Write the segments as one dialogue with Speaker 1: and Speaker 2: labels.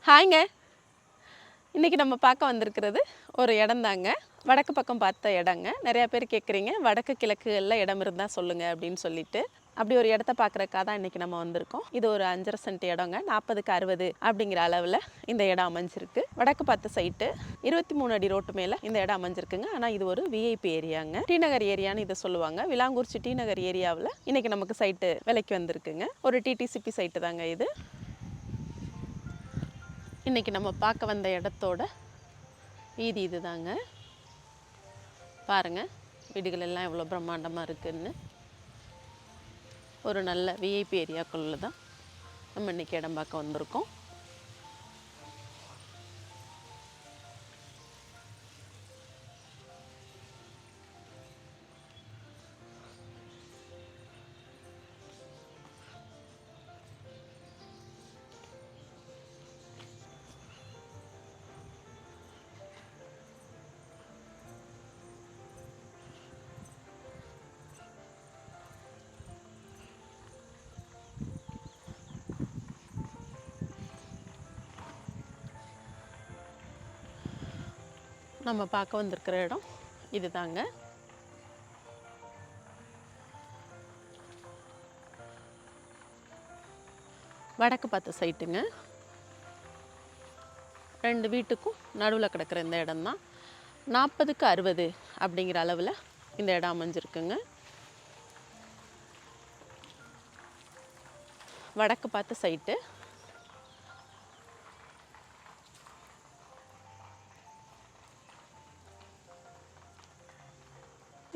Speaker 1: ஹாய்ங்க. இன்றைக்கி நம்ம பார்க்க வந்திருக்கிறது ஒரு இடம்தாங்க. வடக்கு பக்கம் பார்த்த இடங்க. நிறையா பேர் கேட்குறீங்க, வடக்கு கிழக்கு எல்லாம் இடம் இருந்தால் சொல்லுங்கள் அப்படின்னு சொல்லிட்டு. அப்படி ஒரு இடத்த பார்க்குறக்காக தான் இன்றைக்கி நம்ம வந்திருக்கோம். இது ஒரு 5.5 சென்ட் இடங்க. 40க்கு 60 அப்படிங்கிற அளவில் இந்த இடம் அமைஞ்சிருக்கு. வடக்கு பார்த்த சைட்டு 23 அடி ரோட்டு மேலே இந்த இடம் அமைஞ்சிருக்குங்க. ஆனால் இது ஒரு விஐபி ஏரியாங்க. டி நகர் ஏரியான்னு இதை சொல்லுவாங்க. விலாங்குறிச்சி டி நகர் ஏரியாவில் இன்றைக்கி நமக்கு சைட்டு விலைக்கு வந்திருக்குங்க. ஒரு டிடிசிபி சைட்டு தாங்க இது. இன்றைக்கி நம்ம பார்க்க வந்த இடத்தோட வீதி இது தாங்க. பாருங்கள், வீடுகள் எல்லாம் எவ்வளோ பிரம்மாண்டமாக இருக்குதுன்னு. ஒரு நல்ல விஐபி ஏரியாக்குள்ளே தான் நம்ம இன்றைக்கி இடம் பார்க்க வந்திருக்கோம். நம்ம பார்க்க வந்திருக்கிற இடம் இது தாங்க. வடக்கு பார்த்த சைட்டுங்க. 2 வீட்டுக்கும் நடுவில் கிடக்கிற இந்த இடம் தான். 40க்கு 60 அப்படிங்கிற அளவில் இந்த இடம் அமைஞ்சிருக்குங்க. வடக்கு பார்த்த சைட்டு.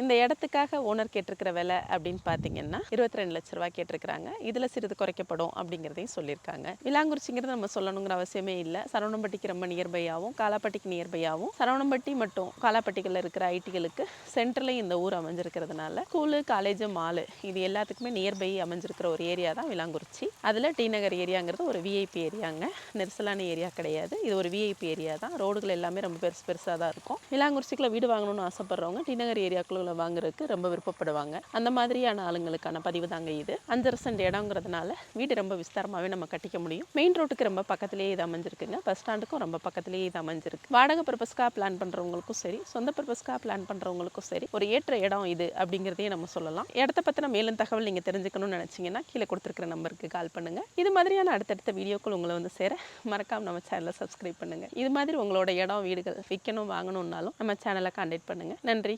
Speaker 1: இந்த இடத்துக்காக ஓனர் கேட்டிருக்கிற விலை அப்படின்னு பார்த்தீங்கன்னா 22 லட்ச ரூபா கேட்டிருக்கிறாங்க. இதில் சிறிது குறைக்கப்படும் அப்படிங்கிறதையும் சொல்லியிருக்காங்க. விலாங்குறிச்சிங்கிறது நம்ம சொல்லணுங்கிற அவசியமே இல்லை. சரவணம்பட்டிக்கு ரொம்ப நியர்பையாகவும், காலாப்பட்டிக்கு நியர்பையாகவும், சரவணம்பட்டி மற்றும் காலாப்பட்டிகளில் இருக்கிற ஐடிகளுக்கு சென்டர்லையும் இந்த ஊர் அமைஞ்சிருக்கிறதுனால ஸ்கூலு, காலேஜு, மாலு இது எல்லாத்துக்குமே நியர்பை அமைஞ்சிருக்கிற ஒரு ஏரியா தான் விலாங்குறிச்சி. அதில் டி நகர் ஏரியாங்கிறது ஒரு விஐபி ஏரியாங்க. நெரிசலான ஏரியா கிடையாது. இது ஒரு விஐபி ஏரியா தான். ரோடுகள் எல்லாமே ரொம்ப பெருசாக தான் இருக்கும். விலாங்குறிச்சிக்குள்ள வீடு வாங்கணும்னு ஆசைப்படுறவங்க டி நகர் ஏரியாக்குள்ள வாங்குறதுக்கு ரொம்ப விருப்பப்படுவாங்க. அந்த மாதிரியான ஆளுங்களுக்கான பதிவு தாங்க இது. 5.5 சென்ட் இடங்கிறதுனால வீடு ரொம்ப விஸ்தாரமாகவே நம்ம கட்டிக்க முடியும். மெயின் ரோட்டுக்கு ரொம்ப பக்கத்துலேயே இது அமைஞ்சிருக்குங்க. பஸ் ஸ்டாண்டுக்கும் ரொம்ப பக்கத்துலேயே இது அமைஞ்சிருக்கு. வாடகை பர்பஸ்க்காக பிளான் பண்ணுறவங்களுக்கும் சரி, சொந்த பர்பஸ்க்காக பிளான் பண்ணுறவங்களுக்கும் சரி, ஒரு ஏற்ற இடம் இது அப்படிங்கிறதையும் நம்ம சொல்லலாம். இடத்த பற்றின மேலும் தகவல் நீங்கள் தெரிஞ்சுக்கணும்னு நினச்சிங்கன்னா கீழே கொடுத்துருக்கிற நம்பருக்கு கால் பண்ணுங்கள். இது மாதிரியான அடுத்தடுத்த வீடியோக்கள் உங்களை வந்து சேர மறக்காம நம்ம சேனலை சப்ஸ்கிரைப் பண்ணுங்கள். இது மாதிரி உங்களோட இடம், வீடுகள் விற்கணும் வாங்கணுன்னாலும் நம்ம சேனலை கான்டாக்ட் பண்ணுங்கள். நன்றி.